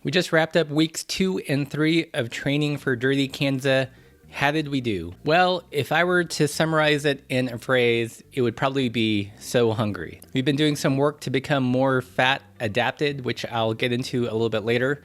We just wrapped up weeks 2 and 3 of training for Dirty Kanza. How did we do? Well, if I were to summarize it in a phrase, it would probably be so hungry. We've been doing some work to become more fat adapted, which I'll get into a little bit later.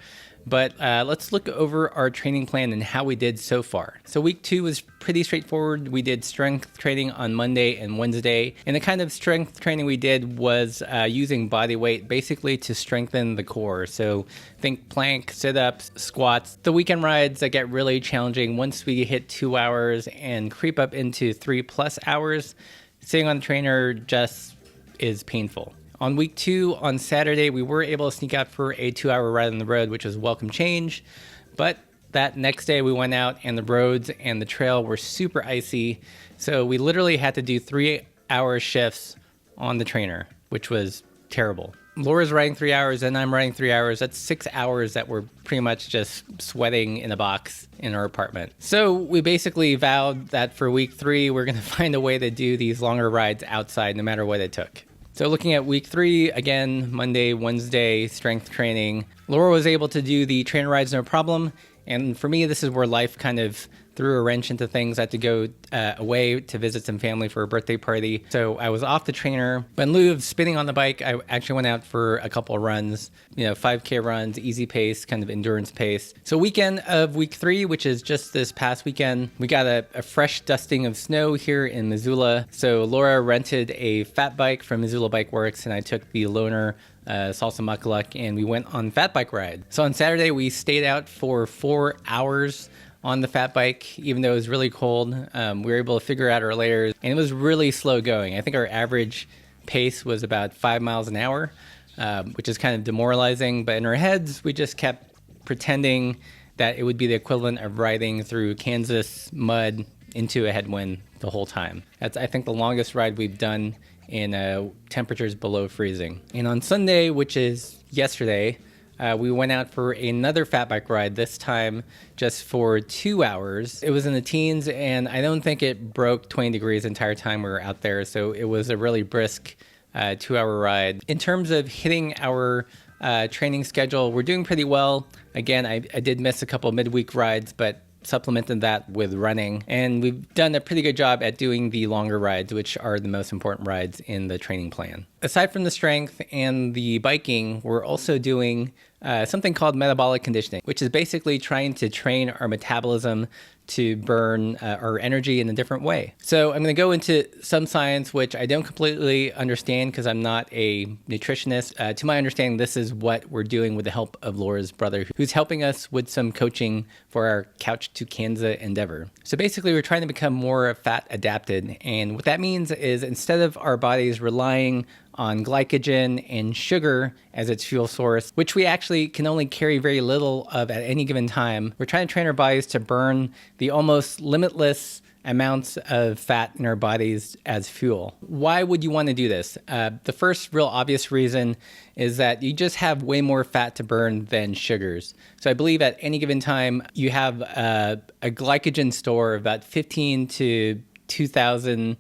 But let's look over our training plan and how we did so far. So week 2 was pretty straightforward. We did strength training on Monday and Wednesday. And the kind of strength training we did was using body weight basically to strengthen the core. So think plank, sit-ups, squats. The weekend rides that get really challenging once we hit 2 hours and creep up into 3+ hours. Sitting on the trainer just is painful. On week 2, on Saturday, we were able to sneak out for a 2-hour ride on the road, which was welcome change. But that next day we went out and the roads and the trail were super icy. So we literally had to do 3-hour shifts on the trainer, which was terrible. Laura's riding 3 hours and I'm riding 3 hours. That's 6 hours that we're pretty much just sweating in a box in our apartment. So we basically vowed that for week 3, we're going to find a way to do these longer rides outside no matter what it took. So looking at week 3, again, Monday, Wednesday, strength training. Laura was able to do the trainer rides no problem. And for me, this is where life kind of threw a wrench into things. I had to go away to visit some family for a birthday party. So I was off the trainer. But in lieu of spinning on the bike, I actually went out for a couple of runs, 5K runs, easy pace, kind of endurance pace. So weekend of week 3, which is just this past weekend, we got a fresh dusting of snow here in Missoula. So Laura rented a fat bike from Missoula Bike Works, and I took the loaner Salsa Makaluk, and we went on fat bike ride. So on Saturday, we stayed out for 4 hours on the fat bike, even though it was really cold. We were able to figure out our layers, and it was really slow going. I think our average pace was about 5 miles an hour, which is kind of demoralizing. But in our heads, we just kept pretending that it would be the equivalent of riding through Kansas mud into a headwind the whole time. That's, I think, the longest ride we've done in temperatures below freezing. And on Sunday, which is yesterday, we went out for another fat bike ride, this time just for 2 hours. It was in the teens, and I don't think it broke 20 degrees the entire time we were out there, so it was a really brisk 2-hour ride. In terms of hitting our training schedule, we're doing pretty well. Again, I did miss a couple midweek rides, but supplemented that with running, and we've done a pretty good job at doing the longer rides, which are the most important rides in the training plan. Aside from the strength and the biking, we're also doing something called metabolic conditioning, which is basically trying to train our metabolism to burn our energy in a different way. So I'm going to go into some science, which I don't completely understand because I'm not a nutritionist. To my understanding, this is what we're doing with the help of Laura's brother, who's helping us with some coaching for our Couch to Kanza endeavor. So basically, we're trying to become more fat adapted. And what that means is instead of our bodies relying on glycogen and sugar as its fuel source, which we actually can only carry very little of at any given time, we're trying to train our bodies to burn the almost limitless amounts of fat in our bodies as fuel. Why would you want to do this? The first real obvious reason is that you just have way more fat to burn than sugars. So I believe at any given time, you have a glycogen store of about 15 to 2,000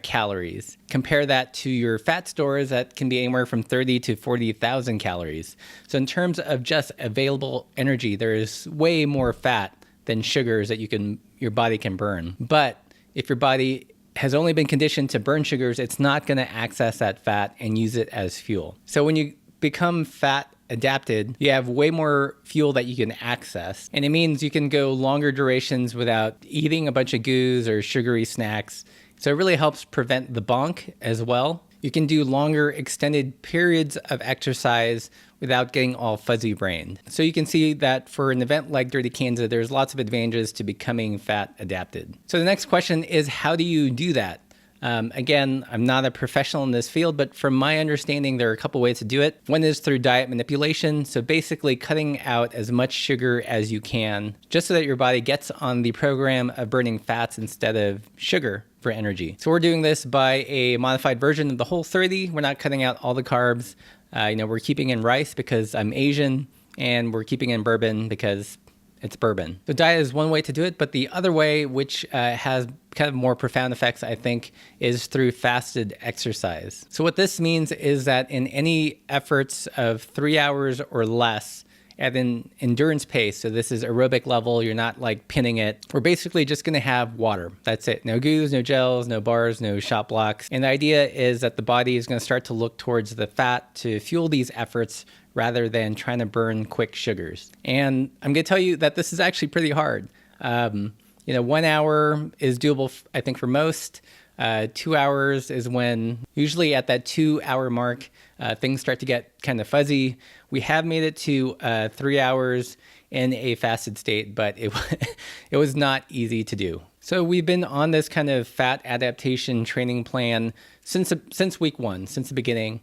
calories. Compare that to your fat stores that can be anywhere from 30 to 40,000 calories. So in terms of just available energy, there is way more fat than sugars that your body can burn. But if your body has only been conditioned to burn sugars, it's not going to access that fat and use it as fuel. So when you become fat adapted, you have way more fuel that you can access. And it means you can go longer durations without eating a bunch of goos or sugary snacks. So it really helps prevent the bonk as well. You can do longer extended periods of exercise without getting all fuzzy brained. So you can see that for an event like Dirty Kanza, there's lots of advantages to becoming fat adapted. So the next question is, how do you do that? Again, I'm not a professional in this field, but from my understanding, there are a couple ways to do it. One is through diet manipulation. So basically cutting out as much sugar as you can, just so that your body gets on the program of burning fats instead of sugar for energy. So we're doing this by a modified version of the Whole30. We're not cutting out all the carbs. We're keeping in rice because I'm Asian, and we're keeping in bourbon because it's bourbon. So diet is one way to do it, but the other way, which has kind of more profound effects, I think, is through fasted exercise. So what this means is that in any efforts of 3 hours or less, at an endurance pace. So this is aerobic level. You're not like pinning it. We're basically just going to have water. That's it. No goos, no gels, no bars, no shot blocks. And the idea is that the body is going to start to look towards the fat to fuel these efforts rather than trying to burn quick sugars. And I'm going to tell you that this is actually pretty hard. 1 hour is doable, I think, for most. 2 hours is when, usually at that 2 hour mark, things start to get kind of fuzzy. We have made it to 3 hours in a fasted state, but it was not easy to do. So we've been on this kind of fat adaptation training plan since week 1, since the beginning.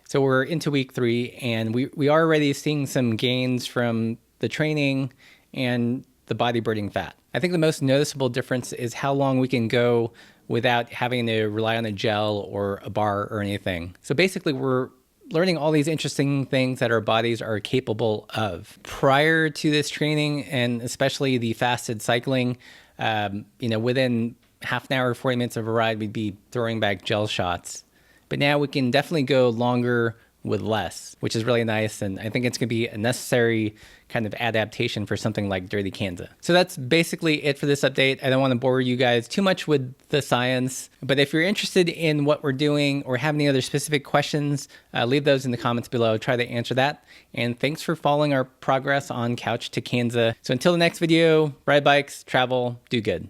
So we're into week 3, and we are already seeing some gains from the training and the body burning fat. I think the most noticeable difference is how long we can go without having to rely on a gel or a bar or anything. So basically, we're learning all these interesting things that our bodies are capable of. Prior to this training, and especially the fasted cycling, within half an hour, 40 minutes of a ride, we'd be throwing back gel shots. But now we can definitely go longer with less, which is really nice. And I think it's going to be a necessary kind of adaptation for something like Dirty Kanza. So that's basically it for this update. I don't want to bore you guys too much with the science, but if you're interested in what we're doing or have any other specific questions, leave those in the comments below. Try to answer that. And thanks for following our progress on Couch to Kanza. So until the next video, ride bikes, travel, do good.